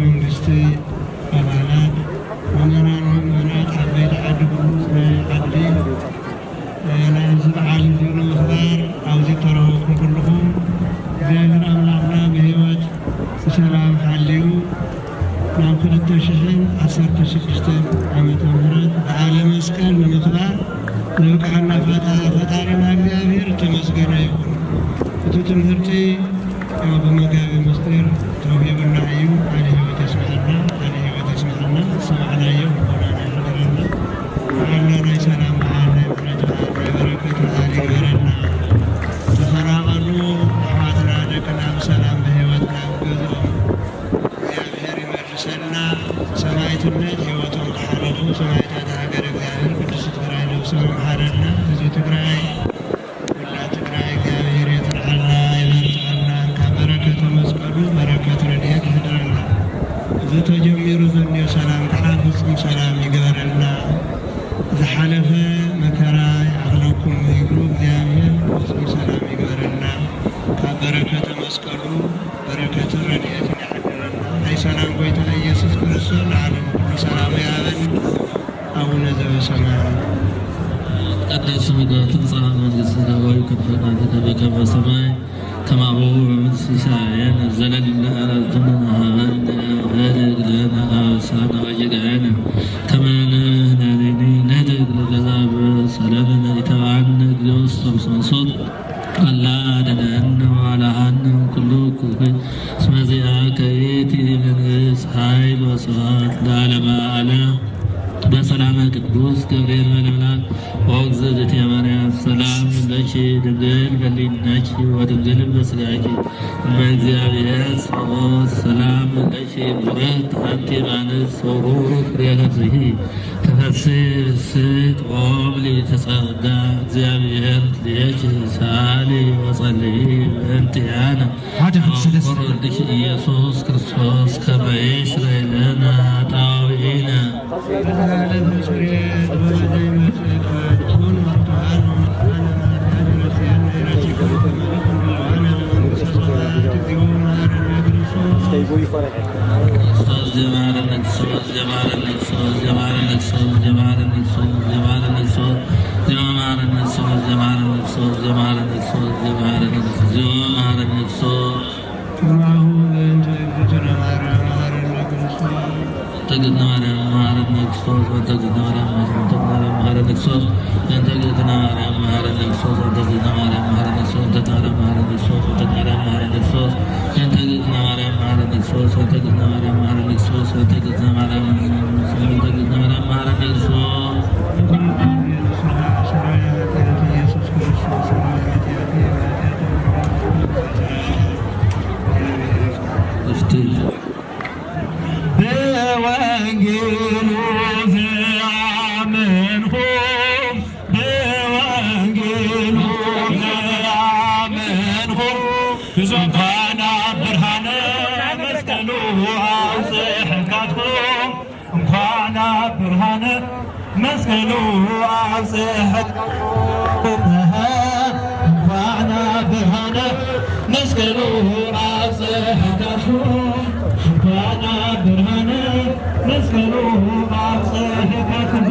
መንግስቲ አባላት ወመናት ዓበይቲ ዓዲ ኩሉ ናይ ዓዲ ናይዚ በዓል እዙ ንምኽባር ኣብዚ ተረኸብኩም ኩልኹም እግዚአብሔር ኣምላኽና ብሂወት ብሰላም ሓልዩ ናብ 2016 ዓመተ ምህረት በዓለ መስቀል ንምኽባር ዘብቅዐና ፈጣሪና እግዚአብሔር ተመስገነ ይኹን። እቲ ትምህርቲ በመጋቢ ምስጢር ተውሂብና እዩ። ኣነ ህይወት የስምዐና ሰማዕናዮ ሆናና ይሕብረና በዓልና ናይ ሰላም በዓል ናይ ምሕረት በዓል ናይ በረከት በዓል ይግበረና። ተፈናቐሉ ኣሕዋትና ደቅና ብሰላም በህይወት ናብ ገዝኦም እግዚአብሔር ይመልሰና። ሰማዕትነት ህይወቶም ካሓለፉ ሰማዕታት ሃገር እግዚአብሔር ቅድስት ትግራይ ነብሶም ይምሓረና። ህዝቢ ትግራይ ኩላ ትግራይ እግዚአብሔር የጥርሐልና ይበርትዐና። ካብ በረከተ መስቀሉ በረከት ረድኤት ይህድረና። እዚ ተጀሚሩ ዘኒዮ ሰላም ከዓ ፍጹም ሰላም ይግበረልና። ዝሓለፈ መከራ ይኣኽለኩም ይብሉ እግዚአብሔር ፍጹም ሰላም ይግበረና። ካብ በረከተ መስቀሉ በረከት ረድኤት ይሓድረና። ናይ ሰላም ጎይታ ኢየሱስ ክርስቶስ ንዓለም ኩሉ ሰላም ያበን። አቡነ ዘበሰማያት ይትቀደስ ስምከ ትምጻእ መንግሥትከ ወይኩን ፈቃድከ በከመ በሰማይ ከማሁ በምድር ሲሳየነ ዘለለ ዕለትነ ሀበነ ወኅድግ ለነ አበሳነ ወጌጋየነ ከመ ንሕነኒ ንኅድግ ለገዛብእ ኢተባዓነ እግዚኦ ውስተ መንሱት አላ አድኅነነ ወአልሃነ እምኩሉ እኩይ እስመ ዚአከ ይእቲ መንግሥት ኃይል ወስብሐት ለዓለመ ዓለም። በሰላመ ቅዱስ ገብርኤል መልአክ ወእግዝእትየ ማርያም ሰላም ለኪ ድንግል በሊነኪ ወድንግል በሥጋኪ በእግዚአብሔር ጸባኦት ሰላም ለኪ ቡርክት አንቲ እምአንስት ወቡሩክ ፍሬ ከርሥኪ ተፈሥሒ ፍስሕት ወምልዕተ ጸጋ እግዚአብሔር ምስሌኪ ሰአሊ ወጸልዪ በእንቲአነ ወወልድኪ ኢየሱስ ክርስቶስ ከመ ይስረይ ለነ ኃጣውኢነ ተግዝነ ማርያም መሐረነ ክርስቶስ ወተግዝነ ማርያም መሐረነ ክርስቶስ ወተግዝነ ማርያም መሐረነ ክርስቶስ ወተግዝነ ማርያም መሐረነ ክርስቶስ ወተግዝነ ማርያም መሐረነ ክርስቶስ ወተግዝነ ማርያም መሐረነ ክርስቶስ ወተግዝነ ማርያም መሐረነ ክርስቶስ ወተግዝነ ማርያም መሐረነ ክርስቶስ በወንጌሉ ዘአመንሁ በወንጌሉ ዘአመንሁ ብዙኃነ ብርሃነ መስቀሉ አብጽሕካትሁ እንኳነ ብርሃነ መስቀሉ አብጽሕካትሁ እንኳነ ብርሃነ መስቀሉ አብጽሕካትሁ እንኳነ ብርሃነ መስቀሉ አብጽሕካትሁ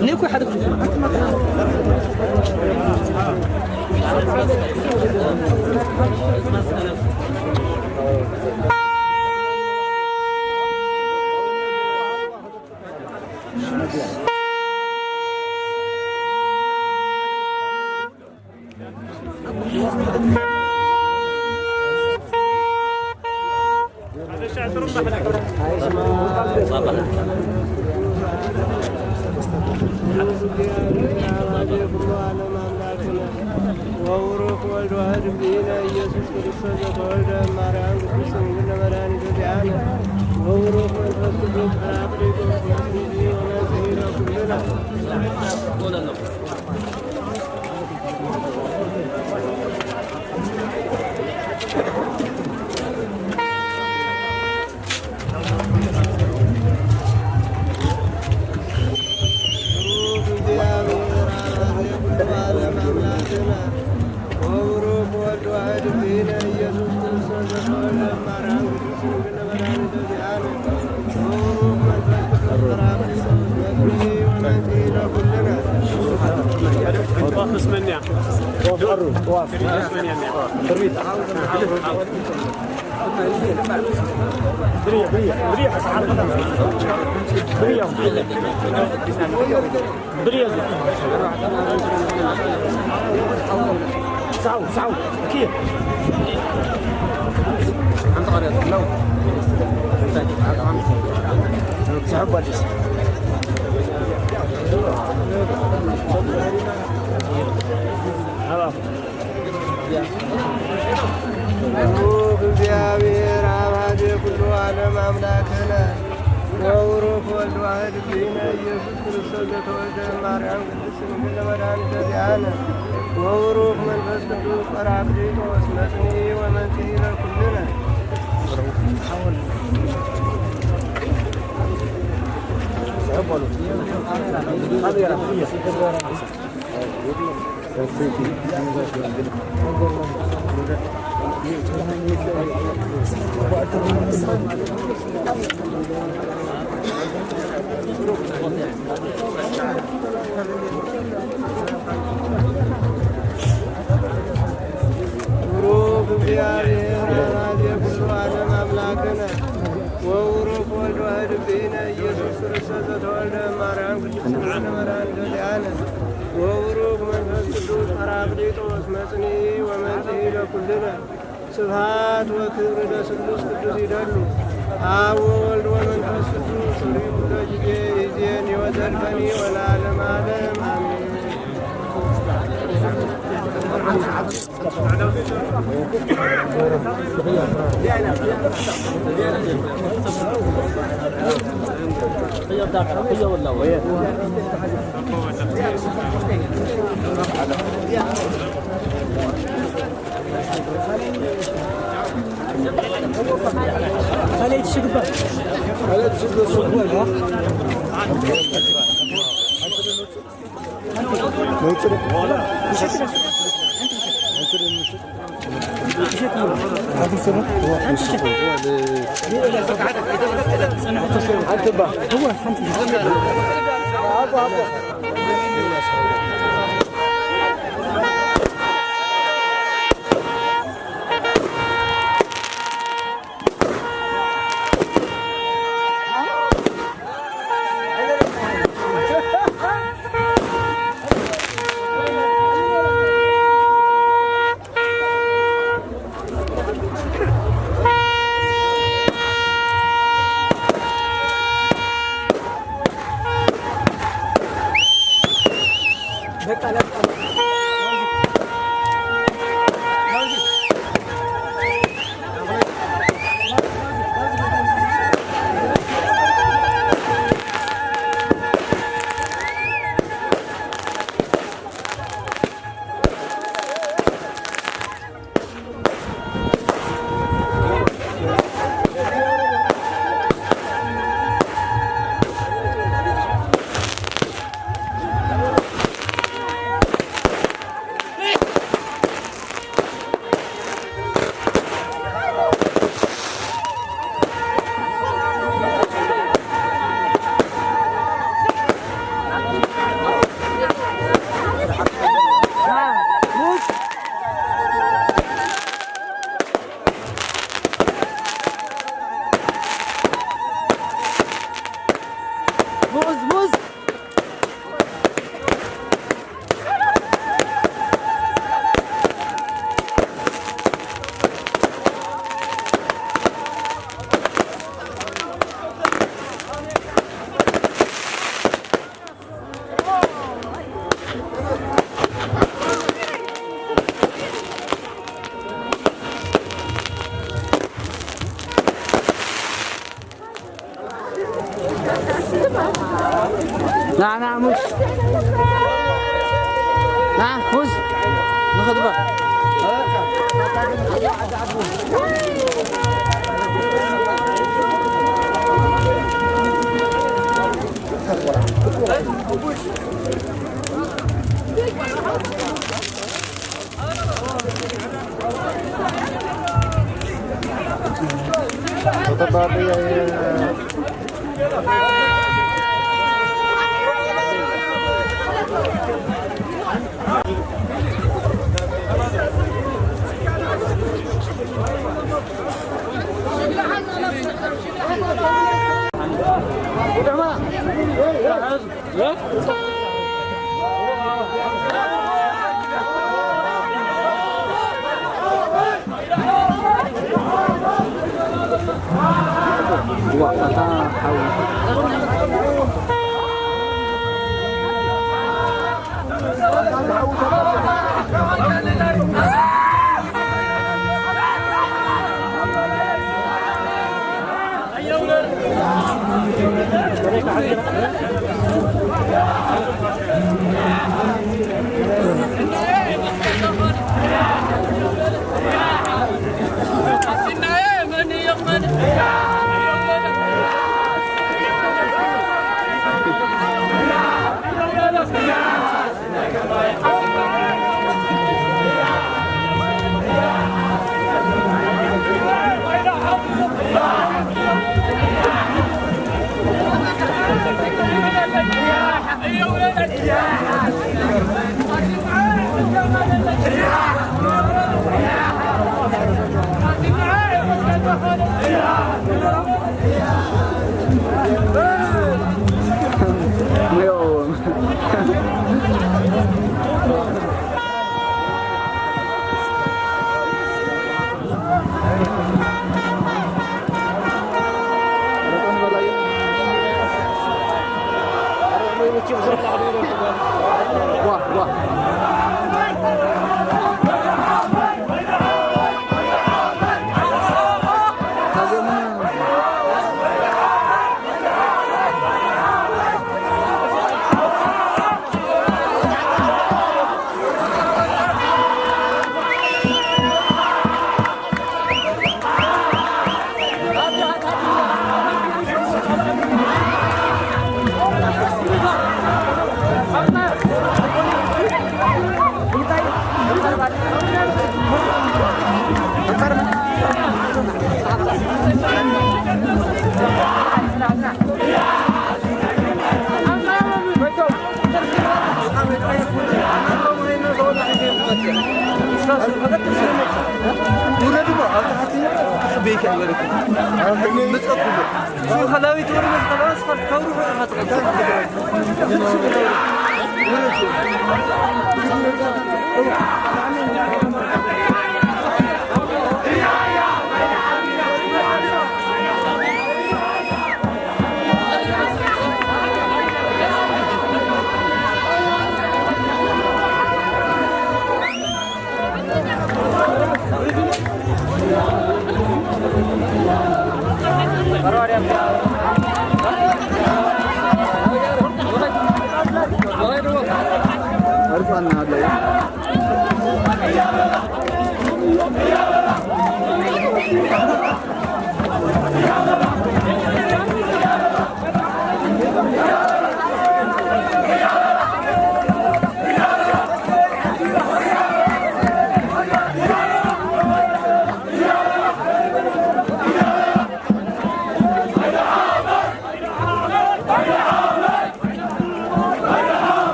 نيكو حد وورك والدواد بينا يسوع كريستوس تولد مريم قدس من مدان جديانا وورك والفسد برابريك ومسيحي ونسير كلنا ساو كيف انت قريت لو صعب بديس هلا እግዚአብሔር አብ ኩሉ ዓለም አምላክነ ወውሩክ ወልድ ዋሕድ ብእሲነ ኢየሱስ ክርስቶስ ዘተወልደ ማርያም ቅድስት ድንግል መድኃኒተ ዚአነ ወውሩክ መንፈስ ቅዱስ ጰራቅሊጦስ መጽንዒ ወመንጽሒ ለኩልነ ቡሩክ እግዚአብሔር አብ ኩሉ ዓለም አምላክነ ወውሩክ ወልድ ዋሕድ ብእሲነ ኢየሱስ ክርስቶስ ዘተወልደ ማርያም ቅድስት ድንግል መድኃኒተ ዚአነ ወውሩክ መንፈስ ቅዱስ ጰራቅሊጦስ መጽንዒ ወመንጽሒ ለኩልነ ስብሐት ወክብር ለስሉስ ቅዱስ ይደሉ አብ ወወልድ ወመንፈስ ቅዱስ ኅሩይ ኩሎ ጊዜ ይእዜኒ ወዘልፈኒ ወለዓለመ ዓለም አሜን። خليت شقبه በቃ نعم فوز ناخذ بقى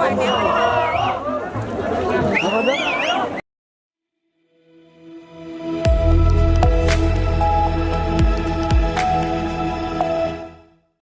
Thank you.